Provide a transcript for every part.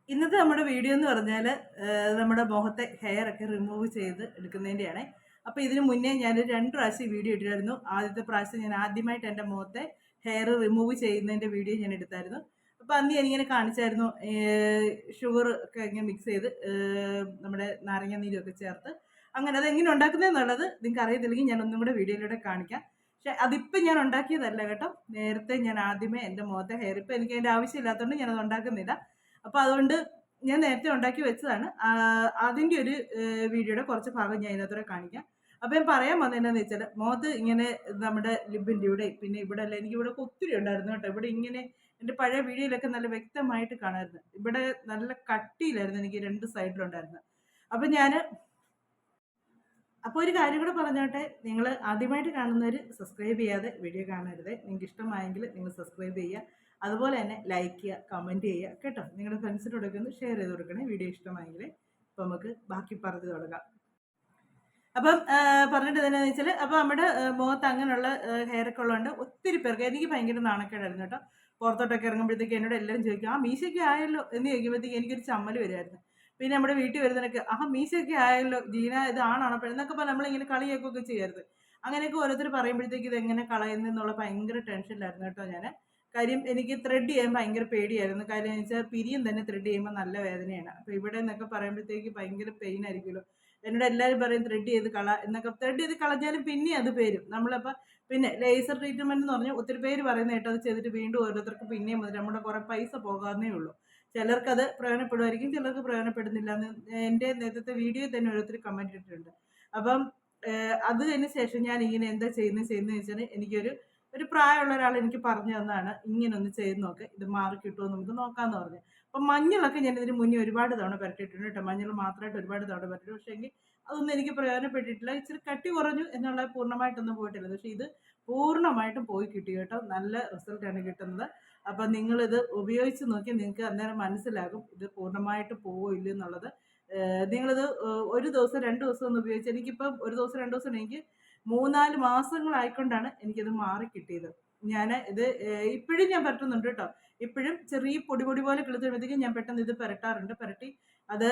ഇന്നത്തെ നമ്മുടെ വീഡിയോ എന്ന് പറഞ്ഞാൽ നമ്മുടെ മുഖത്തെ ഹെയർ ഒക്കെ റിമൂവ് ചെയ്ത് എടുക്കുന്നതിൻ്റെയാണ്. അപ്പോൾ ഇതിന് മുന്നേ ഞാൻ 2 പ്രാവശ്യം വീഡിയോ ഇട്ടിരുന്നു. ആദ്യത്തെ പ്രാവശ്യം ഞാൻ ആദ്യമായിട്ട് എൻ്റെ മുഖത്തെ ഹെയർ റിമൂവ് ചെയ്യുന്നതിൻ്റെ വീഡിയോ ഞാൻ എടുത്തായിരുന്നു. അപ്പോൾ അന്ന് ഞാനിങ്ങനെ കാണിച്ചായിരുന്നു, ഷുഗർ ഒക്കെ ഇങ്ങനെ മിക്സ് ചെയ്ത് നമ്മുടെ നാരങ്ങ നീരൊക്കെ ചേർത്ത് അങ്ങനെ അതെങ്ങനെ ഉണ്ടാക്കുന്നതെന്നുള്ളത് നിങ്ങൾക്ക് അറിയത്തില്ലെങ്കിൽ ഞാൻ ഒന്നും കൂടെ വീഡിയോയിലൂടെ കാണിക്കാം. പക്ഷെ അതിപ്പം ഞാൻ ഉണ്ടാക്കിയതല്ല കേട്ടോ. നേരത്തെ ഞാൻ ആദ്യമേ എൻ്റെ മുഖത്തെ ഹെയർ, ഇപ്പം എനിക്ക് അതിൻ്റെ ആവശ്യമില്ലാത്തതുകൊണ്ട് ഞാനത് ഉണ്ടാക്കുന്നില്ല. അപ്പോൾ അതുകൊണ്ട് ഞാൻ നേരത്തെ ഉണ്ടാക്കി വെച്ചതാണ്. അതിൻ്റെ ഒരു വീഡിയോയുടെ കുറച്ച് ഭാഗം ഞാൻ ഇതിനകത്തൂടെ കാണിക്കാം. അപ്പോൾ ഞാൻ പറയാൻ വന്നതെന്നാന്ന് വെച്ചാൽ, മുഖത്ത് ഇങ്ങനെ നമ്മുടെ ലിബിൻ്റെ ഇവിടെ, പിന്നെ ഇവിടെ അല്ല, എനിക്കിവിടെ ഒത്തിരി ഉണ്ടായിരുന്നു കേട്ടോ. ഇവിടെ ഇങ്ങനെ എൻ്റെ പഴയ വീഡിയോയിലൊക്കെ നല്ല വ്യക്തമായിട്ട് കാണാമായിരുന്നു. ഇവിടെ നല്ല കട്ടിയിലായിരുന്നു എനിക്ക് 2 സൈഡിലുണ്ടായിരുന്നത്. അപ്പം ഞാൻ അപ്പോൾ ഒരു കാര്യം കൂടെ പറഞ്ഞോട്ടെ, നിങ്ങൾ ആദ്യമായിട്ട് കാണുന്നവർ സബ്സ്ക്രൈബ് ചെയ്യാതെ വീഡിയോ കാണരുത്. നിങ്ങൾക്ക് ഇഷ്ടമായെങ്കിൽ നിങ്ങൾ സബ്സ്ക്രൈബ് ചെയ്യുക. അതുപോലെ തന്നെ ലൈക്ക് ചെയ്യുക, കമൻറ്റ് ചെയ്യുക കേട്ടോ. നിങ്ങളുടെ ഫ്രണ്ട്സിനോടൊക്കെ ഒന്ന് ഷെയർ ചെയ്ത് കൊടുക്കണേ വീഡിയോ ഇഷ്ടമായെങ്കിൽ. അപ്പോൾ നമുക്ക് ബാക്കി പറഞ്ഞു തുടങ്ങാം. അപ്പം പറഞ്ഞിട്ട് എന്താണെന്ന് വെച്ചാൽ, അപ്പോൾ നമ്മുടെ മുഖത്ത് അങ്ങനെയുള്ള ഹെയർ ഒക്കെ ഉള്ളതുകൊണ്ട് ഒത്തിരി പേർക്ക്, എനിക്ക് ഭയങ്കര നാണക്കേടായിരുന്നു കേട്ടോ. പുറത്തോട്ടൊക്കെ ഇറങ്ങുമ്പോഴത്തേക്ക് എന്നോട് എല്ലാവരും ചോദിക്കും, മീശയൊക്കെ ആയല്ലോ എന്ന് ചോദിക്കുമ്പോഴത്തേക്ക് എനിക്കൊരു ചമ്മൽ വരുമായിരുന്നു. പിന്നെ നമ്മുടെ വീട്ടിൽ വരുന്നതിനൊക്കെ മീശയൊക്കെ ആയല്ലോ ജീന, ഇത് ആണാണോ എന്നൊക്കെ പറഞ്ഞാൽ നമ്മളിങ്ങനെ കളിയാക്കുകയൊക്കെ ചെയ്യരുത്. അങ്ങനെയൊക്കെ ഓരോരുത്തർ പറയുമ്പോഴത്തേക്ക് ഇത് എങ്ങനെ കളയുന്നെന്നുള്ള ഭയങ്കര ടെൻഷനിലായിരുന്നു കേട്ടോ ഞാൻ. കാര്യം എനിക്ക് ത്രെഡ് ചെയ്യാൻ ഭയങ്കര പേടിയായിരുന്നു. കാര്യം എന്ന് വെച്ചാൽ പിരിയം തന്നെ ത്രെഡ് ചെയ്യുമ്പോൾ നല്ല വേദനയാണ്. അപ്പോൾ ഇവിടെ നിന്നൊക്കെ പറയുമ്പോഴത്തേക്ക് ഭയങ്കര പെയിൻ ആയിരിക്കുമല്ലോ. എന്നോട് എല്ലാവരും പറയും ത്രെഡ് ചെയ്ത് കള എന്നൊക്കെ. ത്രെഡ് ചെയ്ത് കളഞ്ഞാലും പിന്നെ അത് പേരും നമ്മളപ്പോൾ. പിന്നെ ലേസർ ട്രീറ്റ്മെന്റ് എന്ന് പറഞ്ഞാൽ ഒത്തിരി പേര് പറയുന്ന കേട്ടോ, അത് ചെയ്തിട്ട് വീണ്ടും ഓരോരുത്തർക്ക് പിന്നെയും മതി, നമ്മുടെ കുറേ പൈസ പോകാന്നേ ഉള്ളൂ. ചിലർക്കത് പ്രയോജനപ്പെടുമായിരിക്കും, ചിലർക്ക് പ്രയോജനപ്പെടുന്നില്ല എന്ന് എൻ്റെ നേരത്തെ വീഡിയോയിൽ തന്നെ ഓരോരുത്തർ കമൻറ്റ് ഇട്ടിട്ടുണ്ട്. അപ്പം അതിന് ശേഷം ഞാൻ ഇങ്ങനെ എന്താ ചെയ്യുന്നത് വെച്ചാൽ, എനിക്കൊരു പ്രായമുള്ള ഒരാൾ എനിക്ക് പറഞ്ഞു തന്നതാണ്, ഇങ്ങനെ ഒന്ന് ചെയ്ത് നോക്ക്, ഇത് മാറി കിട്ടുമോ നമുക്ക് നോക്കാമെന്ന് പറഞ്ഞു. അപ്പം മഞ്ഞളൊക്കെ ഞാൻ ഇതിന് മുന്നേ ഒരുപാട് തവണ പുരട്ടിയിട്ടുണ്ട് കേട്ടോ. മഞ്ഞൾ മാത്രമായിട്ട് ഒരുപാട് തവണ പുരട്ടി. പക്ഷേ എങ്കിൽ അതൊന്നും എനിക്ക് പ്രയോജനപ്പെട്ടിട്ടില്ല. ഇച്ചിരി കട്ടി കുറഞ്ഞു എന്നുള്ളത് പൂർണ്ണമായിട്ടൊന്നും പോയിട്ടില്ല. പക്ഷേ ഇത് പൂർണ്ണമായിട്ടും പോയി കിട്ടി കേട്ടോ. നല്ല റിസൾട്ടാണ് കിട്ടുന്നത്. അപ്പം നിങ്ങളിത് ഉപയോഗിച്ച് നോക്കി നിങ്ങൾക്ക് അന്നേരം മനസ്സിലാകും ഇത് പൂർണ്ണമായിട്ട് പോവോ ഇല്ലയോ എന്നുള്ളത്. നിങ്ങളിത് 1 ദിവസം 2 ദിവസം ഒന്ന് ഉപയോഗിച്ച്, എനിക്കിപ്പം 1 ദിവസം 2 ദിവസം എനിക്ക് 3-4 മാസങ്ങളായിക്കൊണ്ടാണ് എനിക്കിത് മാറി കിട്ടിയത്. ഞാൻ ഇത് ഇപ്പോഴും ഞാൻ പുരട്ടുന്നുണ്ട് കേട്ടോ. ഇപ്പോഴും ചെറിയ പൊടി പൊടി പോലെ കിളുത്ത് വരുമ്പോഴത്തേക്കും ഞാൻ പെട്ടെന്ന് ഇത് പുരട്ടാറുണ്ട്. പുരട്ടി അത്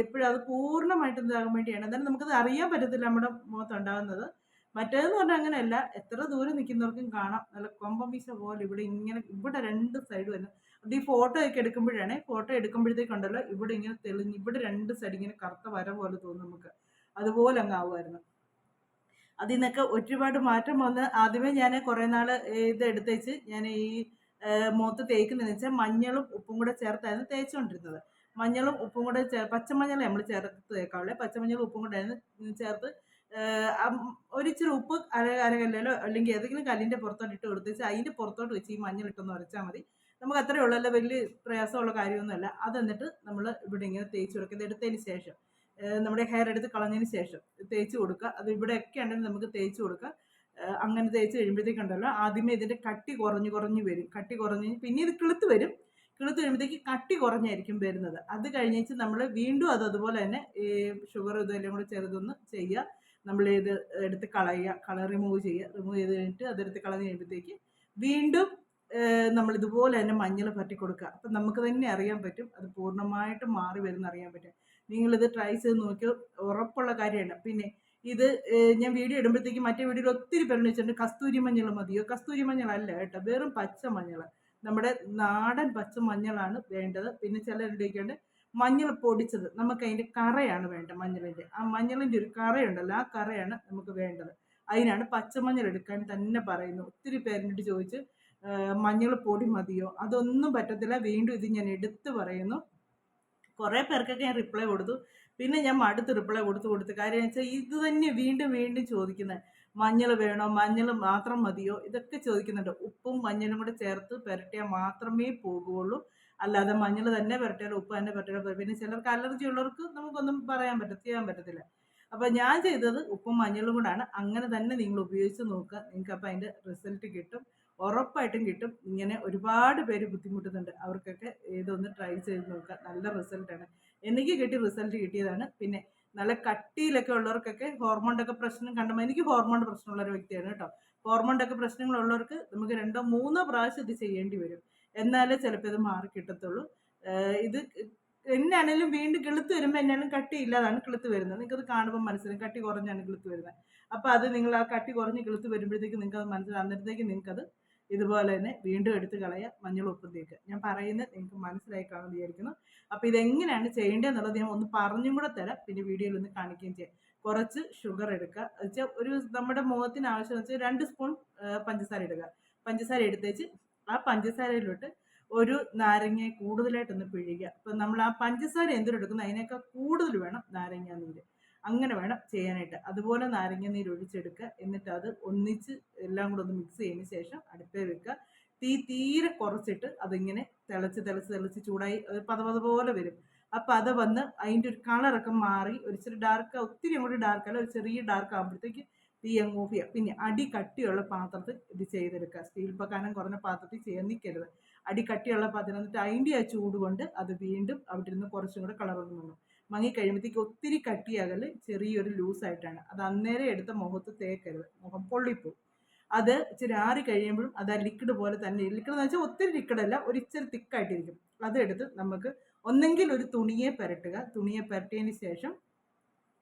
ഇപ്പോഴും അത് പൂർണ്ണമായിട്ട് ഇതാകാൻ വേണ്ടിയാണ്. എന്നാലും നമുക്കത് അറിയാൻ പറ്റത്തില്ല നമ്മുടെ മുഖത്തുണ്ടാകുന്നത്. മറ്റേതെന്ന് പറഞ്ഞാൽ അങ്ങനെയല്ല, എത്ര ദൂരം നിൽക്കുന്നവർക്കും കാണാം നല്ല കൊമ്പൻ വീശ പോലെ ഇവിടെ ഇങ്ങനെ, ഇവിടെ 2 സൈഡ് വരുന്നു. അത് ഈ ഫോട്ടോ ഒക്കെ എടുക്കുമ്പോഴാണ്, ഫോട്ടോ എടുക്കുമ്പോഴത്തേക്കുണ്ടല്ലോ ഇവിടെ ഇങ്ങനെ തെളിഞ്ഞ്, ഇവിടെ 2 സൈഡ് ഇങ്ങനെ കറുത്ത വര പോലെ തോന്നും നമുക്ക്. അതുപോലെ അങ്ങ് ആവുമായിരുന്നു. അതിൽ നിന്നൊക്കെ ഒരുപാട് മാറ്റം വന്ന് ആദ്യമേ ഞാൻ കുറേ നാൾ ഇത് എടുത്തേച്ച് ഞാൻ ഈ മുഖത്ത് തേക്കുന്നതെന്ന് വെച്ചാൽ മഞ്ഞളും ഉപ്പും കൂടെ ചേർത്തായിരുന്നു തേച്ചുകൊണ്ടിരുന്നത്. മഞ്ഞളും ഉപ്പും കൂടെ പച്ചമഞ്ഞൾ നമ്മൾ ചേർത്ത് തേക്കാവുള്ളേ. പച്ചമഞ്ഞളും ഉപ്പും കൂടെ ചേർത്ത് ഒരിച്ചിരി ഉപ്പ് അരകല്ലോ അല്ലെങ്കിൽ ഏതെങ്കിലും കല്ലിൻ്റെ പുറത്തോട്ട് ഇട്ട് കൊടുത്തേച്ച് അതിൻ്റെ പുറത്തോട്ട് വെച്ച് ഈ മഞ്ഞളിട്ടൊന്ന് ഉരച്ചാൽ മതി. നമുക്ക് അത്രയേ ഉള്ളൂ, അല്ല വലിയ പ്രയാസമുള്ള കാര്യമൊന്നുമല്ല. അത് എന്നിട്ട് നമ്മൾ ഇവിടെ ഇങ്ങനെ തേച്ച് കൊടുക്കുക. ഇത് എടുത്തതിന് ശേഷം നമ്മുടെ ഹെയർ എടുത്ത് കളഞ്ഞതിന് ശേഷം തേച്ച് കൊടുക്കുക. അത് ഇവിടെയൊക്കെ ഉണ്ടെങ്കിൽ നമുക്ക് തേച്ച് കൊടുക്കുക. അങ്ങനെ തേച്ച് കഴിയുമ്പോഴത്തേക്കുണ്ടല്ലോ ആദ്യമേ ഇതിൻ്റെ കട്ടി കുറഞ്ഞ് വരും. കട്ടി കുറഞ്ഞ് പിന്നെ ഇത് കിളുത്ത് വരും. കിളുത്ത് വരുമ്പോഴത്തേക്ക് കട്ടി കുറഞ്ഞായിരിക്കും വരുന്നത്. അത് കഴിഞ്ഞേച്ച് നമ്മൾ വീണ്ടും അതുപോലെ തന്നെ ഈ ഷുഗർ ഇതെല്ലാം കൂടെ ചെറുതൊന്ന് ചെയ്യുക. നമ്മൾ ഇത് എടുത്ത് കളയുക, കളർ റിമൂവ് ചെയ്യുക. റിമൂവ് ചെയ്ത് കഴിഞ്ഞിട്ട് അതെടുത്ത് കളഞ്ഞ് കഴിയുമ്പോഴത്തേക്ക് വീണ്ടും നമ്മൾ ഇതുപോലെ തന്നെ മഞ്ഞൾ പറ്റി കൊടുക്കുക. അപ്പം നമുക്ക് തന്നെ അറിയാൻ പറ്റും അത് പൂർണ്ണമായിട്ടും മാറി വരുന്ന അറിയാൻ പറ്റും. നിങ്ങളിത് ട്രൈ ചെയ്ത് നോക്കിയോ, ഉറപ്പുള്ള കാര്യമാണ്. പിന്നെ ഇത് ഞാൻ വീഡിയോ ഇടുമ്പോഴത്തേക്ക് മറ്റേ വീഡിയോയിൽ ഒത്തിരി പേര് വെച്ചിട്ടുണ്ട് കസ്തൂരി മഞ്ഞൾ മതിയോ. കസ്തൂരി മഞ്ഞളല്ല കേട്ടോ, വെറും പച്ച മഞ്ഞൾ, നമ്മുടെ നാടൻ പച്ച മഞ്ഞളാണ് വേണ്ടത്. പിന്നെ ചിലരുടെയൊക്കെയുണ്ട് മഞ്ഞൾ പൊടിച്ചത്, നമുക്ക് അതിൻ്റെ കറയാണ് വേണ്ടത്. മഞ്ഞളിൻ്റെ ആ മഞ്ഞളിൻ്റെ ഒരു കറയുണ്ടല്ലോ, ആ കറയാണ് നമുക്ക് വേണ്ടത്. അതിനാണ് പച്ചമഞ്ഞൾ എടുക്കാൻ തന്നെ പറയുന്നത്. ഒത്തിരി പേരിനോട് ചോദിച്ച് മഞ്ഞൾ പൊടി മതിയോ, അതൊന്നും പറ്റത്തില്ല. വീണ്ടും ഇത് ഞാൻ എടുത്ത് പറയുന്നു. കുറേ പേർക്കൊക്കെ ഞാൻ റിപ്ലൈ കൊടുത്തു. പിന്നെ ഞാൻ മടുത്ത് റിപ്ലൈ കൊടുത്ത് കാര്യം എന്ന് വെച്ചാൽ ഇത് തന്നെ വീണ്ടും ചോദിക്കുന്നത്. മഞ്ഞൾ വേണോ, മഞ്ഞൾ മാത്രം മതിയോ, ഇതൊക്കെ ചോദിക്കുന്നുണ്ട്. ഉപ്പും മഞ്ഞളും കൂടെ ചേർത്ത് പുരട്ടിയാൽ മാത്രമേ പോകുള്ളൂ. അല്ലാതെ മഞ്ഞൾ തന്നെ പുരട്ടിയാലും ഉപ്പ് തന്നെ പുരട്ടിയാലും. പിന്നെ ചിലർക്ക് അലർജി ഉള്ളവർക്ക് നമുക്കൊന്നും ചെയ്യാൻ പറ്റത്തില്ല. അപ്പോൾ ഞാൻ ചെയ്തത് ഉപ്പും മഞ്ഞളും കൂടാണ്. അങ്ങനെ തന്നെ നിങ്ങൾ ഉപയോഗിച്ച് നോക്കുക. നിങ്ങൾക്ക് അപ്പോൾ അതിൻ്റെ റിസൾട്ട് കിട്ടും, ഉറപ്പായിട്ടും കിട്ടും. ഇങ്ങനെ ഒരുപാട് പേര് ബുദ്ധിമുട്ടുന്നുണ്ട്, അവർക്കൊക്കെ ഇതൊന്ന് ട്രൈ ചെയ്ത് നോക്കുക. നല്ല റിസൾട്ടാണ്. എനിക്ക് റിസൾട്ട് കിട്ടിയതാണ്. പിന്നെ നല്ല കട്ടിയിലൊക്കെ ഉള്ളവർക്കൊക്കെ ഹോർമോണിൻ്റെ ഒക്കെ പ്രശ്നം കണ്ടുമ്പോൾ, എനിക്ക് ഹോർമോണിൻ്റെ പ്രശ്നമുള്ളൊരു വ്യക്തിയാണ് കേട്ടോ. ഹോർമോണിൻ്റെ ഒക്കെ പ്രശ്നങ്ങളുള്ളവർക്ക് നമുക്ക് 2-3 പ്രാവശ്യം ഇത് ചെയ്യേണ്ടി വരും. എന്നാലേ ചിലപ്പോൾ ഇത് മാറി കിട്ടത്തുള്ളൂ. ഇത് എന്നാണേലും വീണ്ടും കിളുത്ത് വരുമ്പോൾ എന്നാലും കട്ടി ഇല്ലാതാണ് കിളുത്ത് വരുന്നത്. നിങ്ങൾക്കത് കാണുമ്പോൾ മനസ്സിലാവും കട്ടി കുറഞ്ഞാണ് കിളുത്ത് വരുന്നത്. അപ്പോൾ അത് നിങ്ങൾ ആ കട്ടി കുറഞ്ഞ് കിളുത്ത് വരുമ്പോഴത്തേക്ക് നിങ്ങൾക്ക് അത് മനസ്സിലാവും. അന്നേരത്തേക്ക് നിങ്ങൾക്കത് ഇതുപോലെ തന്നെ വീണ്ടും എടുത്ത് കളയുക, മഞ്ഞൾ ഉപ്പും തേക്കുക. ഞാൻ പറയുന്നത് നിങ്ങൾക്ക് മനസ്സിലായി കാണുമെന്ന് വിചാരിക്കുന്നു. അപ്പോൾ ഇതെങ്ങനെയാണ് ചെയ്യേണ്ടതെന്നുള്ളത് ഞാൻ ഒന്ന് പറഞ്ഞും കൂടെ തരാം, പിന്നെ വീഡിയോയിൽ ഒന്ന് കാണിക്കുകയും ചെയ്യാം. കുറച്ച് ഷുഗർ എടുക്കുക, വെച്ചാൽ ഒരു നമ്മുടെ മുഖത്തിന് ആവശ്യം വെച്ചാൽ 2 സ്പൂൺ പഞ്ചസാര ഇടുക. പഞ്ചസാര എടുത്തേച്ച് ആ പഞ്ചസാരയിലോട്ട് ഒരു നാരങ്ങ കൂടുതലായിട്ടൊന്ന് പിഴിയുക. അപ്പം നമ്മൾ ആ പഞ്ചസാര എന്തിനെടുക്കുന്നു അതിനേക്കാൾ കൂടുതൽ വേണം നാരങ്ങ നീര്. അങ്ങനെ വേണം ചെയ്യാനായിട്ട്. അതുപോലെ നാരങ്ങ നീര് ഒഴിച്ചെടുക്കുക. എന്നിട്ട് അത് ഒന്നിച്ച് എല്ലാം കൂടെ ഒന്ന് മിക്സ് ചെയ്തതിന് ശേഷം അടുപ്പേ വെക്കുക. തീരെ കുറച്ചിട്ട് അതിങ്ങനെ തിളച്ച് ചൂടായി അത് പതപത പോലെ വരും. അപ്പം അത് വന്ന് അതിൻ്റെ ഒരു കളറൊക്കെ മാറി ഒരു ഇച്ചിരി ഡാർക്ക്, ഒത്തിരി അങ്ങോട്ട് ഡാർക്കല്ല, ഒരു ചെറിയ ഡാർക്ക് ആകുമ്പോഴത്തേക്ക് തീ അങ്ങ് ഓഫ് ചെയ്യുക. പിന്നെ അടി കട്ടിയുള്ള പാത്രത്തിൽ ഇത് ചെയ്തെടുക്കുക. സ്റ്റീൽ കനം കുറഞ്ഞ പാത്രത്തിൽ ചെയ്യാൻ നിൽക്കരുത്. അടി കട്ടിയുള്ള പാത്രം, എന്നിട്ട് അതിൻ്റെ ആ ചൂട് കൊണ്ട് അത് വീണ്ടും അവിടെ ഇരുന്ന് കുറച്ചും കൂടെ കളറൊന്നും വന്നു മങ്ങി കഴിയുമ്പോഴത്തേക്ക് ഒത്തിരി കട്ടിയാകല് ചെറിയൊരു ലൂസായിട്ടാണ്. അത് അന്നേരം എടുത്ത മുഖത്ത് തേക്കരുത്, മുഖം പൊള്ളിപ്പോവും. അത് ഇച്ചിരി ആറി കഴിയുമ്പോഴും അത് ആ ലിക്വിഡ് പോലെ തന്നെ, ലിക്വിഡ് എന്ന് വെച്ചാൽ ഒത്തിരി ലിക്വിഡല്ല, ഒരു ഇച്ചിരി തിക്കായിട്ടിരിക്കും. അതെടുത്ത് നമുക്ക് ഒന്നെങ്കിൽ ഒരു തുണിയെ പുരട്ടുക. തുണിയെ പുരട്ടിയതിന് ശേഷം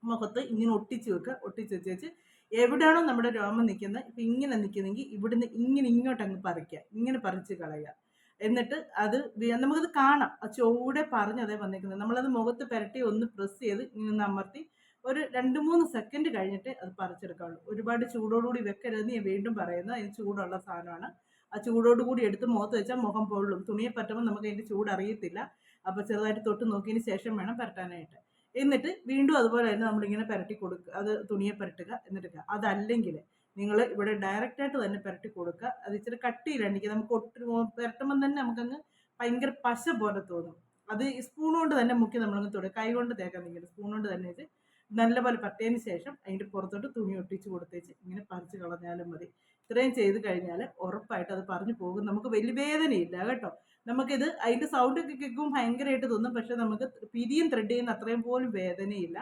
മുഖത്ത് ഇങ്ങനെ ഒട്ടിച്ച് വെക്കുക. ഒട്ടിച്ച് വെച്ച് എവിടെയാണോ നമ്മുടെ രോമം നിൽക്കുന്നത്, ഇപ്പം ഇങ്ങനെ നിൽക്കുന്നെങ്കിൽ ഇവിടുന്ന് ഇങ്ങനെ ഇങ്ങോട്ട് അങ്ങ് പറിക്കുക, ഇങ്ങനെ പറിച്ച് കളയുക. എന്നിട്ട് അത് നമുക്കത് കാണാം, ആ ചുവടെ പറഞ്ഞ് അതേ വന്നിരിക്കുന്നത്. നമ്മളത് മുഖത്ത് പുരട്ടി ഒന്ന് പ്രസ് ചെയ്ത് ഇങ്ങനെ അമർത്തി ഒരു 2-3 സെക്കൻഡ് കഴിഞ്ഞിട്ട് അത് പറിച്ചെടുക്കാവുള്ളൂ. ഒരുപാട് ചൂടോടുകൂടി വെക്കരുതെന്ന് ഞാൻ വീണ്ടും പറയുന്നത്. അതിന് ചൂടുള്ള സാധനമാണ്. ആ ചൂടോടുകൂടി എടുത്ത് മുഖത്ത് വെച്ചാൽ മുഖം പൊള്ളും. തുണിയെ പറ്റുമ്പോൾ നമുക്ക് അതിൻ്റെ ചൂട് അറിയത്തില്ല. അപ്പോൾ ചെറുതായിട്ട് തൊട്ട് നോക്കിയതിന് ശേഷം വേണം പുരട്ടാനായിട്ട്. എന്നിട്ട് വീണ്ടും അതുപോലെ തന്നെ നമ്മളിങ്ങനെ പുരട്ടി കൊടുക്കുക. അത് തുണിയെ പുരട്ടുക, എന്നിട്ട് അതല്ലെങ്കിൽ നിങ്ങൾ ഇവിടെ ഡയറക്റ്റായിട്ട് തന്നെ പുരട്ടി കൊടുക്കുക. അത് ഇച്ചിരി കട്ടിയില്ലെങ്കിൽ നമുക്ക് പുരട്ടുമ്പം തന്നെ നമുക്കങ്ങ് ഭയങ്കര പശ പോലെ തോന്നും. അത് സ്പൂൺ കൊണ്ട് തന്നെ മുക്കി നമ്മളങ്ങ് തൊടുക. കൈ കൊണ്ട് തേക്കാൻ നിൽക്കരുത്, സ്പൂൺ കൊണ്ട് തന്നെ വെച്ച് നല്ലപോലെ പരട്ടിയതിന് ശേഷം അതിൻ്റെ പുറത്തോട്ട് തുണി ഒട്ടിച്ച് കൊടുത്തേച്ച് ഇങ്ങനെ പറിച്ച് കളഞ്ഞാലും മതി. ഇത്രയും ചെയ്ത് കഴിഞ്ഞാൽ ഉറപ്പായിട്ട് അത് പറഞ്ഞു പോകും. നമുക്ക് വലിയ വേദനയില്ല കേട്ടോ. നമുക്കിത് അതിൻ്റെ സൗണ്ടൊക്കെ കേൾക്കുമ്പോൾ ഭയങ്കരമായിട്ട് തോന്നും, പക്ഷെ നമുക്ക് പിരിയും ത്രെഡ് ചെയ്യുന്ന അത്രയും പോലും വേദനയില്ല.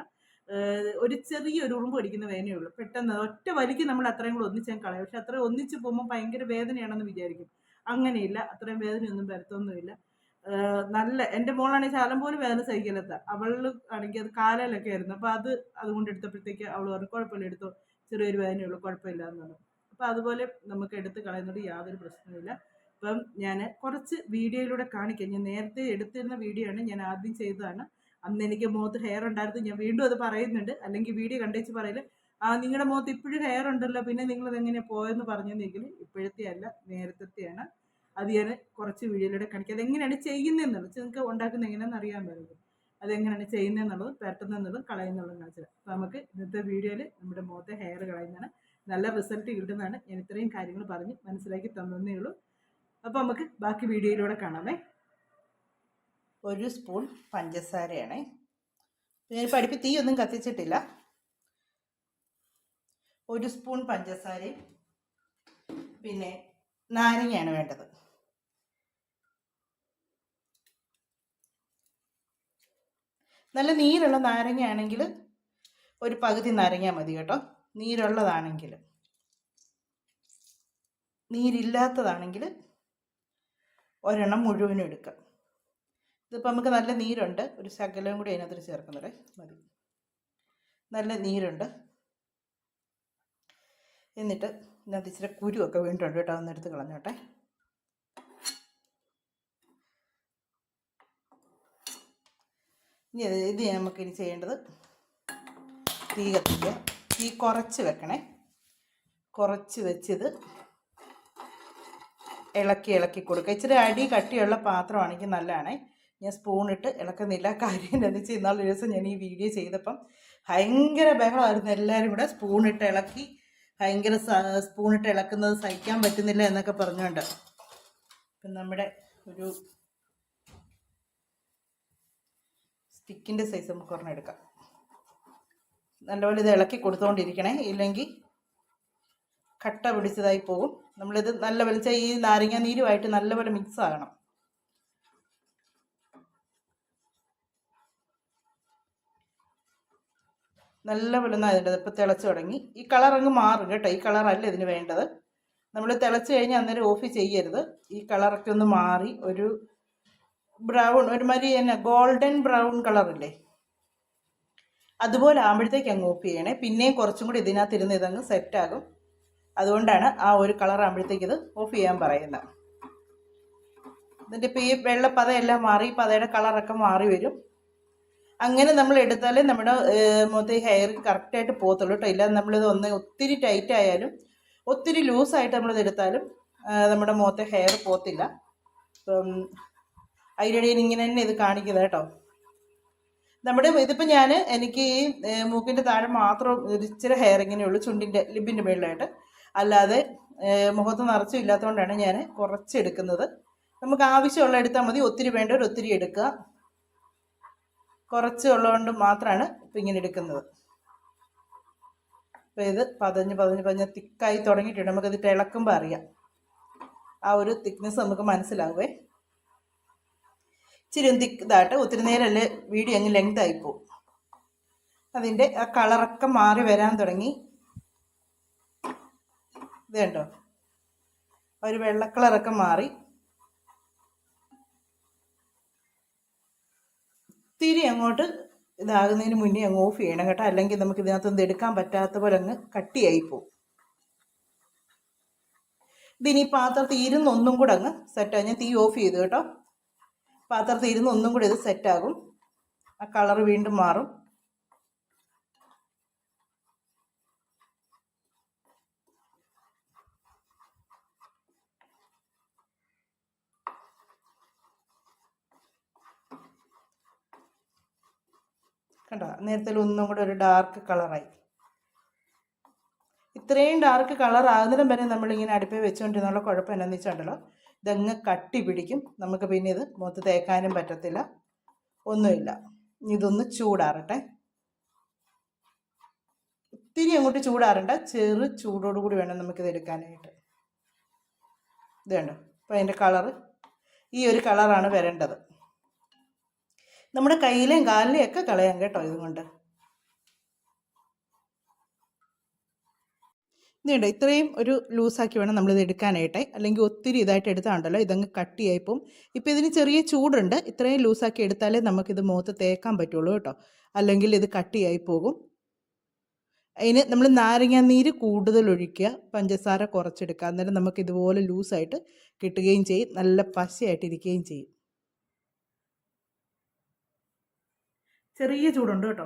ഒരു ചെറിയൊരു ഉറുമ്പ് കടിക്കുന്ന വേദനയുള്ളൂ. പെട്ടെന്ന് ഒറ്റ വലിക്ക് നമ്മൾ അത്രയും കൂടെ ഒന്നിച്ചാൽ കളയും. പക്ഷെ അത്രയും ഒന്നിച്ച് പോകുമ്പോൾ ഭയങ്കര വേദനയാണെന്ന് വിചാരിക്കും. അങ്ങനെയില്ല, അത്രയും വേദനയൊന്നും വരത്തൊന്നുമില്ല. നല്ല എൻ്റെ മോളാണെങ്കിൽ ശാലം പോലും വേദന സഹിക്കലത്ത. അവളിൽ ആണെങ്കിൽ അത് കാലയിലൊക്കെ ആയിരുന്നു. അപ്പോൾ അതുകൊണ്ട് എടുത്തപ്പോഴത്തേക്ക് അവൾ പറഞ്ഞു കുഴപ്പമില്ല, എടുത്തോ, ചെറിയൊരു വേദനയുള്ളൂ, കുഴപ്പമില്ല എന്ന് പറഞ്ഞു. അപ്പോൾ അതുപോലെ നമുക്ക് എടുത്ത് കളയുന്നത് യാതൊരു പ്രശ്നവുമില്ല. അപ്പം ഞാൻ കുറച്ച് വീഡിയോയിലൂടെ കാണിക്കാം. ഞാൻ നേരത്തെ എടുത്തിരുന്ന വീഡിയോ ആണ്, ഞാൻ ആദ്യം ചെയ്തതാണ്. അന്ന് എനിക്ക് മുഖത്ത് ഹെയർ ഉണ്ടായിരുന്നു. ഞാൻ വീണ്ടും അത് പറയുന്നുണ്ട്, അല്ലെങ്കിൽ വീഡിയോ കണ്ടേച്ച് പറയല് നിങ്ങളുടെ മുഖത്ത് ഇപ്പോഴും ഹെയർ ഉണ്ടല്ലോ, പിന്നെ നിങ്ങളത് എങ്ങനെയാണ് പോയെന്ന് പറഞ്ഞെങ്കിൽ ഇപ്പോഴത്തെ അല്ല, നേരത്തെയാണ്. അത് ഞാൻ കുറച്ച് വീഡിയോയിലൂടെ കാണിക്കാം. അതെങ്ങനെയാണ് ചെയ്യുന്നതെന്നുള്ളത്, നിങ്ങൾക്ക് ഉണ്ടാക്കുന്നത് എങ്ങനെയാണെന്ന് അറിയാൻ പറ്റും. അതെങ്ങനെയാണ് ചെയ്യുന്നതെന്നുള്ളത്, പുരട്ടുന്നതെന്നുള്ളതും കളയുന്നുള്ളതും കാണിച്ചത്. അപ്പോൾ നമുക്ക് ഇന്നത്തെ വീഡിയോയിൽ നമ്മുടെ മുഖത്തെ ഹെയർ കളയുന്നതാണ്. നല്ല റിസൾട്ട് കിട്ടുന്നതാണ്. ഞാൻ ഇത്രയും കാര്യങ്ങൾ പറഞ്ഞ് മനസ്സിലാക്കി തന്നേ ഉള്ളൂ. അപ്പോൾ നമുക്ക് ബാക്കി വീഡിയോയിലൂടെ കാണാമേ. 1 സ്പൂൺ പഞ്ചസാരയാണേ. ഞാൻ അടുപ്പിൽ തീ ഒന്നും കത്തിച്ചിട്ടില്ല. 1 സ്പൂൺ പഞ്ചസാരയും പിന്നെ നാരങ്ങയാണ് വേണ്ടത്. നല്ല നീരുള്ള നാരങ്ങയാണെങ്കിൽ ഒരു പകുതി നാരങ്ങ മതി കേട്ടോ. നീരുള്ളതാണെങ്കിൽ. നീരില്ലാത്തതാണെങ്കിൽ ഒരെണ്ണം മുഴുവനും എടുക്കാം. ഇതിപ്പോൾ നമുക്ക് നല്ല നീരുണ്ട്, ഒരു ശകലം കൂടി അതിനകത്ത് ചേർക്കുന്നത് മതി. നല്ല നീരുണ്ട്. എന്നിട്ട് ഇതിനകത്ത് ഇച്ചിരി കുരുവൊക്കെ വീണ്ടുണ്ട് കേട്ടോ, അതൊന്നെടുത്ത് കളഞ്ഞോട്ടെ. ഇനി ഇത് നമുക്കിനി ചെയ്യേണ്ടത് തീ കത്തിക്കുക. തീ കുറച്ച് വെക്കണേ. കുറച്ച് വെച്ചിത് ഇളക്കി കൊടുക്കുക. ഇച്ചിരി അടി കട്ടിയുള്ള പാത്രമാണെങ്കിൽ നല്ലതാണേ. ഞാൻ സ്പൂണിട്ട് ഇളക്കുന്നില്ല. കാര്യം എന്താണെന്ന് വെച്ചാൽ ഇന്നാളൊരു ദിവസം ഞാൻ ഈ വീഡിയോ ചെയ്തപ്പം ഭയങ്കര ബഹളമായിരുന്നു. എല്ലാവരും കൂടെ സ്പൂണിട്ട് ഇളക്കി, ഭയങ്കര സ്പൂണിട്ട് ഇളക്കുന്നത് സഹിക്കാൻ പറ്റുന്നില്ല എന്നൊക്കെ പറഞ്ഞുകൊണ്ട്. ഇപ്പം നമ്മുടെ ഒരു സ്റ്റിക്കിൻ്റെ സൈസ് നമുക്ക് ഒരെണ്ണം എടുക്കാം. നല്ലപോലെ ഇത് ഇളക്കി കൊടുത്തുകൊണ്ടിരിക്കണേ, ഇല്ലെങ്കിൽ കട്ട പിടിച്ചതായി പോകും. നമ്മളിത് നല്ല വെളിച്ച ഈ നാരങ്ങ നീരുമായിട്ട് നല്ലപോലെ മിക്സ് ആകണം. നല്ലപോലെ ഒന്നും അതിൻ്റെ ഇപ്പം തിളച്ച് തുടങ്ങി. ഈ കളർ അങ്ങ് മാറും കേട്ടോ. ഈ കളറല്ല ഇതിന് വേണ്ടത്. നമ്മൾ തിളച്ച് കഴിഞ്ഞാൽ അന്നേരം ഓഫ് ചെയ്യരുത്. ഈ കളറൊക്കെ ഒന്ന് മാറി ഒരു ബ്രൗൺ ഒരുമാതിരി തന്നെ ഗോൾഡൻ ബ്രൗൺ കളറില്ലേ, അതുപോലെ ആകുമ്പോഴത്തേക്ക് അങ്ങ് ഓഫ് ചെയ്യണേ. പിന്നെയും കുറച്ചും കൂടി ഇതിനകത്തിരുന്ന് ഇതങ്ങ് സെറ്റാകും. അതുകൊണ്ടാണ് ആ ഒരു കളർ ആകുമ്പോഴത്തേക്ക് ഇത് ഓഫ് ചെയ്യാൻ പറയുന്നത്. എന്നിട്ട് ഇപ്പോൾ ഈ വെള്ള പതയെല്ലാം മാറി പതയുടെ കളറൊക്കെ മാറി വരും. അങ്ങനെ നമ്മൾ എടുത്താലേ നമ്മുടെ മൊത്തം ഹെയർ കറക്റ്റായിട്ട് പോകത്തുള്ളൂ കേട്ടോ. ഇല്ലാതെ നമ്മളിത് ഒത്തിരി ടൈറ്റ് ആയാലും ഒത്തിരി ലൂസായിട്ട് നമ്മളിത് എടുത്താലും നമ്മുടെ മുഖത്തെ ഹെയർ പോകത്തില്ല. ഇപ്പം അതിനിടയിൽ ഇങ്ങനെ തന്നെ ഇത് കാണിക്കുന്നത് കേട്ടോ. നമ്മുടെ ഇതിപ്പോൾ എനിക്ക് ഈ മൂക്കിൻ്റെ താഴെ മാത്രം ഇച്ചിരി ഹെയർ ഇങ്ങനെയുള്ളൂ, ചുണ്ടിൻ്റെ ലിബിൻ്റെ മുകളിലായിട്ട്. അല്ലാതെ മുഖത്ത് നിറച്ചും ഇല്ലാത്തതുകൊണ്ടാണ് ഞാൻ കുറച്ചെടുക്കുന്നത്. നമുക്ക് ആവശ്യമുള്ള എടുത്താൽ മതി, ഒത്തിരി വേണ്ടവർ ഒത്തിരി എടുക്കുക. കുറച്ച് ഉള്ളതുകൊണ്ട് മാത്രമാണ് ഇപ്പം ഇങ്ങനെ എടുക്കുന്നത്. അപ്പോൾ ഇത് പതഞ്ഞ് തിക്കായി തുടങ്ങിയിട്ടുണ്ട്. നമുക്കത് ഇളക്കുമ്പോൾ അറിയാം, ആ ഒരു തിക്നെസ് നമുക്ക് മനസ്സിലാവേ. ഇച്ചിരി തിക്ക് ഒത്തിരി നേരമല്ലേ വീഡിയോ അങ്ങ് ലെങ്ത് ആയിപ്പോവും. അതിൻ്റെ ആ കളറൊക്കെ മാറി വരാൻ തുടങ്ങി. ഇത് കണ്ടോ, ഒരു വെള്ള കളറൊക്കെ മാറി. ഒത്തിരി അങ്ങോട്ട് ഇതാകുന്നതിന് മുന്നേ അങ്ങ് ഓഫ് ചെയ്യണം കേട്ടോ. അല്ലെങ്കിൽ നമുക്ക് ഇതിനകത്തൊന്നും എടുക്കാൻ പറ്റാത്ത പോലെ അങ്ങ് കട്ടിയായി പോകും. ഇതിനി പാത്രത്തിൽ ഇരുന്ന് ഒന്നും കൂടെ അങ്ങ് സെറ്റാകും. ഞാൻ തീ ഓഫ് ചെയ്തു കേട്ടോ. പാത്രത്തിൽ ഇരുന്ന് ഒന്നും കൂടെ ഇത് സെറ്റാകും. ആ കളർ വീണ്ടും മാറും. കണ്ടോ, നേരത്തെ ഒന്നും കൂടെ ഒരു ഡാർക്ക് കളറായി. ഇത്രയും ഡാർക്ക് കളർ ആകുന്നതിനും വരെ നമ്മളിങ്ങനെ അടുപ്പിൽ വെച്ചുകൊണ്ടിരുന്നുള്ള കുഴപ്പം എന്നാന്ന് വെച്ചിട്ടുണ്ടല്ലോ, ഇതങ്ങ് കട്ടി പിടിക്കും. നമുക്ക് പിന്നെ ഇത് മുഖത്ത് തേക്കാനും പറ്റത്തില്ല, ഒന്നുമില്ല. ഇതൊന്ന് ചൂടാറട്ടെ. ഒത്തിരി അങ്ങോട്ട് ചൂടാറണ്ട, ചെറു ചൂടോടുകൂടി വേണം നമുക്കിത് എടുക്കാനായിട്ട്. ഇത് കണ്ടോ, അപ്പോൾ അതിൻ്റെ കളറ് ഈ ഒരു കളറാണ് വരേണ്ടത്. നമ്മുടെ കയ്യിലെയും കാലിലെയും ഒക്കെ കളയാം കേട്ടോ ഇതുകൊണ്ട്. ഇതുണ്ട്, ഇത്രയും ഒരു ലൂസാക്കി വേണം നമ്മളിത് എടുക്കാനായിട്ട്. അല്ലെങ്കിൽ ഒത്തിരി ഇതായിട്ട് എടുത്താണ്ടല്ലോ ഇതങ്ങ് കട്ടിയായിപ്പോവും. ഇപ്പോൾ ഇതിന് ചെറിയ ചൂടുണ്ട്. ഇത്രയും ലൂസാക്കി എടുത്താലേ നമുക്കിത് മുഖത്ത് തേക്കാൻ പറ്റുള്ളൂ കേട്ടോ. അല്ലെങ്കിൽ ഇത് കട്ടിയായി പോകും. അതിന് നമ്മൾ നാരങ്ങാനീര് കൂടുതൽ ഒഴിക്കുക, പഞ്ചസാര കുറച്ചെടുക്കുക. അന്നേരം നമുക്ക് ഇതുപോലെ ലൂസായിട്ട് കിട്ടുകയും ചെയ്യും, നല്ല പശയായിട്ടിരിക്കുകയും ചെയ്യും. ചെറിയ ചൂടുണ്ട് കേട്ടോ.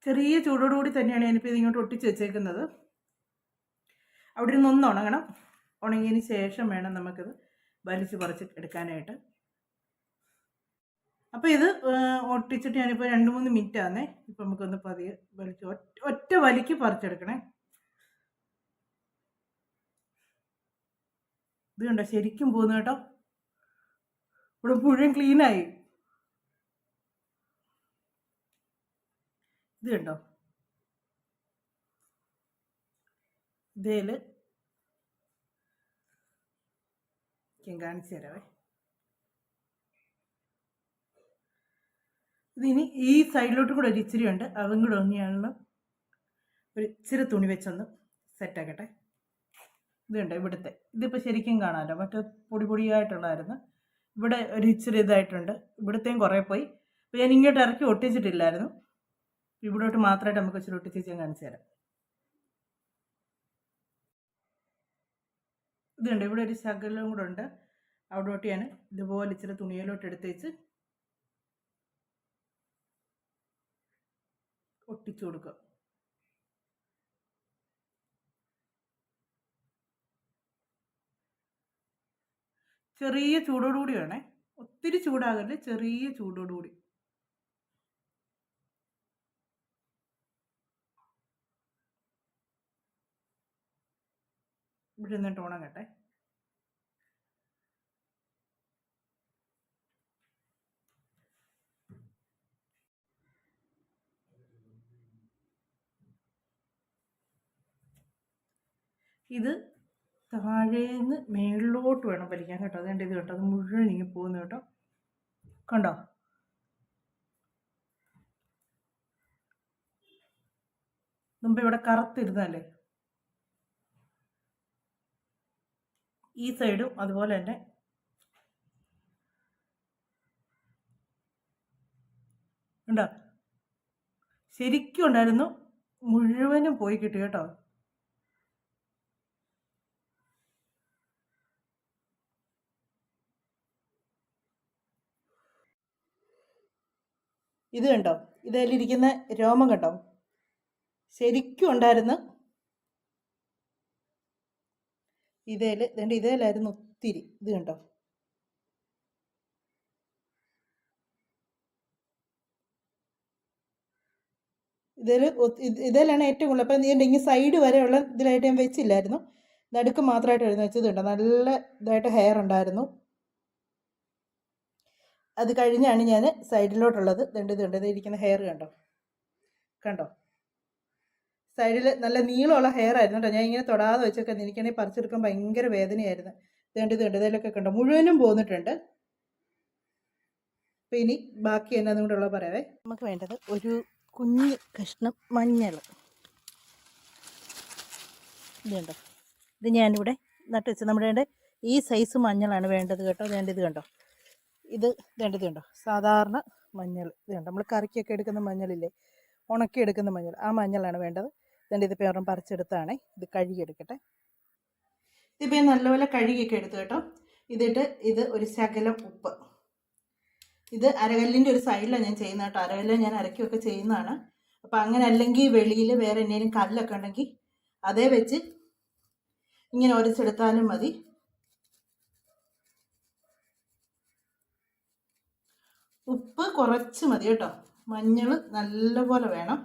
ചെറിയ ചൂടോടുകൂടി തന്നെയാണ് ഞാനിപ്പോൾ ഇതിങ്ങോട്ട് ഒട്ടിച്ച് വെച്ചേക്കുന്നത്. അവിടെ നിന്ന് ഒന്ന് ഉണങ്ങണം. ഉണങ്ങിയതിന് ശേഷം വേണം നമുക്കിത് വലിച്ച് പറിച്ച് എടുക്കാനായിട്ട്. അപ്പോൾ ഇത് ഒട്ടിച്ചിട്ട് ഞാനിപ്പോൾ 2-3 മിനിറ്റ് ആണേ. ഇപ്പോൾ നമുക്കൊന്ന് പതിയെ വലിച്ച് ഒറ്റ വലിക്ക് പറിച്ചെടുക്കണേ. ഇത് കണ്ടോ, ശരിക്കും പോകുന്നു കേട്ടോ. ഇവിടെ മുഴുവൻ ക്ലീനായി. ഇത് കണ്ടോ, ഇതേൽ ഞാൻ കാണിച്ചു തരാവേ. ഇതിനി ഈ സൈഡിലോട്ട് കൂടെ ഒരു ഇച്ചിരി ഉണ്ട്, അതും കൂടെ ഒന്നിയാണല്ലോ ഒരു ഇച്ചിരി തുണി വെച്ചൊന്ന് സെറ്റാക്കട്ടെ. ഇത് കണ്ടോ ഇവിടുത്തെ, ഇതിപ്പോൾ ശരിക്കും കാണാമല്ലോ. മറ്റേ പൊടി പൊടിയായിട്ടുള്ളതായിരുന്നു. ഇവിടെ ഒരു ഇച്ചിരി ഇതായിട്ടുണ്ട്. ഇവിടുത്തെയും കുറേ പോയി. അപ്പോൾ ഞാൻ ഇങ്ങോട്ട് ഇറക്കി ഒട്ടിച്ചിട്ടില്ലായിരുന്നു. ഇവിടോട്ട് മാത്രമായിട്ട് നമുക്ക് ഇച്ചിരി ഒട്ടിച്ച് ഞാൻ കാണിച്ചു തരാം. ഇതുണ്ട്, ഇവിടെ ഒരു ശകലം കൂടെ ഉണ്ട്. അവിടോട്ട് ഞാൻ ഇതുപോലെ ഇച്ചിരി തുണിയിലോട്ട് എടുത്തേച്ച് ഒട്ടിച്ചു കൊടുക്കുക. ചെറിയ ചൂടോടുകൂടി വേണേ, ഒത്തിരി ചൂടാകല്ലേ, ചെറിയ ചൂടോടുകൂടി. ഇവിടെ നിന്നിട്ട് ഉണങ്ങട്ടെ. ഇത് താഴേന്ന് മേളിലോട്ട് വേണം വലിക്കാൻ കേട്ടോ. അതുകൊണ്ട് ഇത് കേട്ടോ, അത് മുഴുവൻ ഇങ്ങനെ പോകുന്നു കേട്ടോ. കണ്ടോ? മുമ്പ് ഇവിടെ കറുത്തിരുന്നല്ലേ, ഈ സൈഡും അതുപോലെ തന്നെ. ഉണ്ടോ? ശരിക്കും ഉണ്ടായിരുന്നു, മുഴുവനും പോയി കിട്ടി കേട്ടോ. ഇത് കണ്ടോ, ഇതിലിരിക്കുന്ന രോമം കണ്ടോ, ശരിക്കും ഉണ്ടായിരുന്നു. ഇതേലായിരുന്നു ഒത്തിരി. ഇത് കണ്ടോ, ഇതിലാണ് ഏറ്റവും കൂടുതൽ. അപ്പം ഇതിൻ്റെ ഇങ്ങനെ സൈഡ് വരെയുള്ള ഇതിലായിട്ട് ഞാൻ വെച്ചില്ലായിരുന്നു, നടുക്ക് മാത്രമായിട്ടായിരുന്നു വെച്ചത്. കണ്ടോ, നല്ല ഇതായിട്ട് ഹെയർ ഉണ്ടായിരുന്നു. അത് കഴിഞ്ഞാണ് ഞാൻ സൈഡിലോട്ടുള്ളത്. ഇത് ഇരിക്കുന്ന ഹെയർ കണ്ടോ, കണ്ടോ, സൈഡിൽ നല്ല നീളമുള്ള ഹെയർ ആയിരുന്നു കേട്ടോ. ഞാൻ ഇങ്ങനെ തൊടാതെ വെച്ചൊക്കെ എനിക്കാണെങ്കിൽ പറിച്ചെടുക്കാൻ ഭയങ്കര വേദനയായിരുന്നു. ഇതിലൊക്കെ കണ്ടോ, മുഴുവനും പോന്നിട്ടുണ്ട്. അപ്പം ഇനി ബാക്കി എന്നാന്നും കൂടെ ഉള്ളത് പറയാവേ. നമുക്ക് വേണ്ടത് ഒരു കുഞ്ഞ് കഷ്ണം മഞ്ഞൾ. ഇതുണ്ടോ, ഇത് ഞാനിവിടെ നട്ട് വെച്ച് നമ്മുടെ ഈ സൈസ് മഞ്ഞളാണ് വേണ്ടത് കേട്ടോ. ഇത് കണ്ടോ, ഇത് കണ്ടോ, സാധാരണ മഞ്ഞൾ. ഇത് കണ്ടോ, നമ്മൾ കറിക്കൊക്കെ എടുക്കുന്ന മഞ്ഞളില്ലേ, ഉണക്കി എടുക്കുന്ന മഞ്ഞൾ, ആ മഞ്ഞളാണ് വേണ്ടത്. ഇതിപ്പോൾ ഒരെണ്ണം പറിച്ചെടുത്താണേ. ഇത് കഴുകിയെടുക്കട്ടെ. ഇതിപ്പോൾ ഞാൻ നല്ലപോലെ കഴുകിയൊക്കെ എടുത്തു കേട്ടോ. ഇത് ഒരു ശകലം ഉപ്പ്. ഇത് അരകല്ലിൻ്റെ ഒരു സൈഡിലാണ് ഞാൻ ചെയ്യുന്നത് കേട്ടോ. അരകല്ല് ഞാൻ അരയ്ക്കുകയൊക്കെ ചെയ്യുന്നതാണ്. അപ്പം അങ്ങനെ അല്ലെങ്കിൽ വെളിയിൽ വേറെ എന്തെങ്കിലും കല്ലൊക്കെ ഉണ്ടെങ്കിൽ അതേ വെച്ച് ഇങ്ങനെ ഉരച്ചെടുത്താലും മതി. ഉപ്പ് കുറച്ച് മതി കേട്ടോ. മഞ്ഞൾ നല്ലപോലെ വേണം.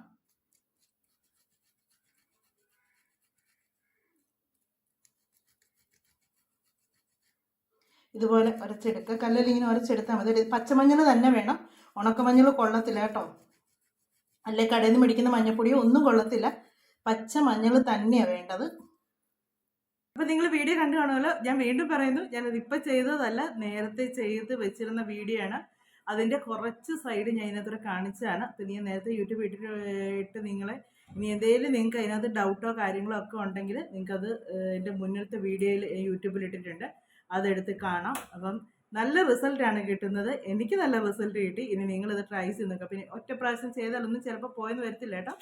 ഇതുപോലെ ഉരച്ചെടുക്കുക. കല്ലിൽ ഇങ്ങനെ ഉരച്ചെടുത്താൽ മതി. പച്ചമഞ്ഞൾ തന്നെ വേണം, ഉണക്കമഞ്ഞൾ കൊള്ളത്തില്ല കേട്ടോ. അല്ലെ കടയിൽ നിന്ന് മേടിക്കുന്ന മഞ്ഞപ്പൊടിയോ ഒന്നും കൊള്ളത്തില്ല, പച്ച മഞ്ഞൾ തന്നെയാണ് വേണ്ടത്. അപ്പം നിങ്ങൾ വീഡിയോ കണ്ടു കാണുമല്ലോ. ഞാൻ വീണ്ടും പറയുന്നു, ഞാനത് ഇപ്പം ചെയ്തതല്ല, നേരത്തെ ചെയ്ത് വെച്ചിരുന്ന വീഡിയോ ആണ്. അതിൻ്റെ കുറച്ച് സൈഡ് ഞാൻ ഇതിനകത്ത് കാണിച്ചതാണ്. അപ്പം ഞാൻ നേരത്തെ യൂട്യൂബ് ഇട്ട് നിങ്ങളെ ഇനി എന്തെങ്കിലും നിങ്ങൾക്ക് അതിനകത്ത് ഡൗട്ടോ കാര്യങ്ങളോ ഒക്കെ ഉണ്ടെങ്കിൽ നിങ്ങൾക്കത് എൻ്റെ മുന്നിലത്തെ വീഡിയോയിൽ യൂട്യൂബിൽ ഇട്ടിട്ടുണ്ട്, അതെടുത്ത് കാണാം. അപ്പം നല്ല റിസൾട്ടാണ് കിട്ടുന്നത്. എനിക്ക് നല്ല റിസൾട്ട് കിട്ടി. ഇനി നിങ്ങളിത് ട്രൈ ചെയ്ത് നോക്കാം. പിന്നെ ഒറ്റ പ്രാവശ്യം ചെയ്താലൊന്നും ചിലപ്പോൾ പോയെന്ന് വരത്തില്ല കേട്ടോ.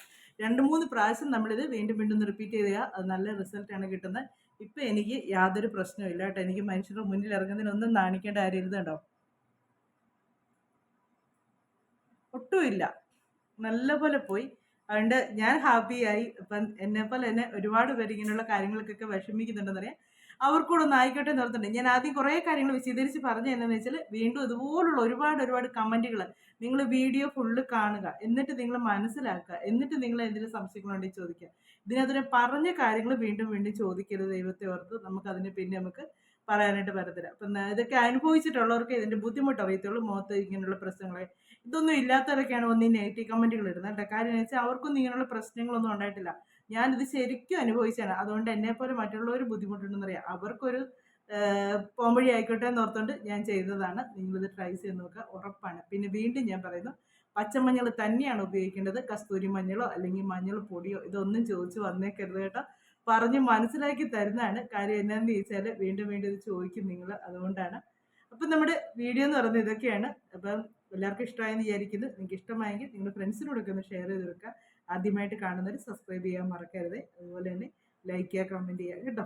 2-3 പ്രാവശ്യം നമ്മളിത് വീണ്ടും റിപ്പീറ്റ് ചെയ്യുക. അത് നല്ല റിസൾട്ടാണ് കിട്ടുന്നത്. ഇപ്പം എനിക്ക് യാതൊരു പ്രശ്നവും ഇല്ല കേട്ടോ. എനിക്ക് മനുഷ്യരുടെ മുന്നിൽ ഇറങ്ങുന്നതിനൊന്നും നാണിക്കേണ്ട കാര്യം കേട്ടോ, ഒട്ടുമില്ല. നല്ലപോലെ പോയി. അതുകൊണ്ട് ഞാൻ ഹാപ്പിയായി. ഇപ്പം എന്നെപ്പോലെ തന്നെ ഒരുപാട് പേര് ഇങ്ങനെയുള്ള കാര്യങ്ങൾക്കൊക്കെ വിഷമിക്കുന്നുണ്ടെന്നറിയാം. അവർക്കൂടെ ഒന്ന് ആയിക്കോട്ടെ എന്ന് ഓർത്തിട്ടുണ്ട്. ഞാൻ ആദ്യം കുറേ കാര്യങ്ങൾ വിശദീകരിച്ച് പറഞ്ഞു എന്നാന്ന് വെച്ചാൽ, വീണ്ടും ഇതുപോലുള്ള ഒരുപാട് കമൻറ്റുകൾ നിങ്ങൾ വീഡിയോ ഫുള്ള് കാണുക, എന്നിട്ട് നിങ്ങൾ മനസ്സിലാക്കുക, എന്നിട്ട് നിങ്ങൾ എന്തെങ്കിലും സംശയങ്ങളുണ്ടെങ്കിൽ ചോദിക്കുക. ഇതിനകത്ത് പറഞ്ഞ കാര്യങ്ങൾ വീണ്ടും ചോദിക്കരുത്. ദൈവത്തെ ഓർത്ത് നമുക്കതിന് പിന്നെ നമുക്ക് പറയാനായിട്ട് പറ്റത്തില്ല. അപ്പം ഇതൊക്കെ അനുഭവിച്ചിട്ടുള്ളവർക്ക് ഇതിൻ്റെ ബുദ്ധിമുട്ട് അറിയത്തുള്ളൂ. മുഖത്ത് ഇങ്ങനെയുള്ള പ്രശ്നങ്ങൾ ഇതൊന്നും ഇല്ലാത്തവരൊക്കെയാണ് ഒന്നും നെഗറ്റീവ് കമൻറ്റുകൾ ഇടുന്നത് കേട്ടോ. കാര്യം എന്ന് വെച്ചാൽ അവർക്കൊന്നും ഇങ്ങനെയുള്ള പ്രശ്നങ്ങളൊന്നും ഉണ്ടായിട്ടില്ല. ഞാനിത് ശരിക്കും അനുഭവിച്ചാണ്. അതുകൊണ്ട് എന്നെപ്പോലെ മറ്റുള്ളവർ ബുദ്ധിമുട്ടുണ്ടെന്നറിയാം. അവർക്കൊരു പോംവഴി ആയിക്കോട്ടെ എന്ന് ഓർത്തുകൊണ്ട് ഞാൻ ചെയ്തതാണ്. നിങ്ങളിത് ട്രൈ ചെയ്ത് നോക്കുക, ഉറപ്പാണ്. പിന്നെ വീണ്ടും ഞാൻ പറയുന്നു, പച്ചമഞ്ഞൾ തന്നെയാണ് ഉപയോഗിക്കേണ്ടത്. കസ്തൂരി മഞ്ഞളോ അല്ലെങ്കിൽ മഞ്ഞൾ പൊടിയോ ഇതൊന്നും ചോദിച്ച് വന്നേക്കരുത് കേട്ടോ. പറഞ്ഞ് മനസ്സിലാക്കി തരുന്നതാണ്. കാര്യം എന്നാന്ന് ചോദിച്ചാൽ വീണ്ടും ഇത് ചോദിക്കും നിങ്ങൾ, അതുകൊണ്ടാണ്. അപ്പം നമ്മുടെ വീഡിയോ എന്ന് പറയുന്നത് ഇതൊക്കെയാണ്. അപ്പം എല്ലാവർക്കും ഇഷ്ടമായെന്ന് വിചാരിക്കുന്നു. നിങ്ങൾക്ക് ഇഷ്ടമായെങ്കിൽ നിങ്ങൾ ഫ്രണ്ട്സിനോടൊക്കെ ഒന്ന് ഷെയർ ചെയ്ത് വെക്കുക. ആദ്യമായിട്ട് കാണുന്നവർ സബ്സ്ക്രൈബ് ചെയ്യാൻ മറക്കരുത്. അതുപോലെ തന്നെ ലൈക്ക് ചെയ്യുക, കമൻറ്റ് ചെയ്യുക കേട്ടോ.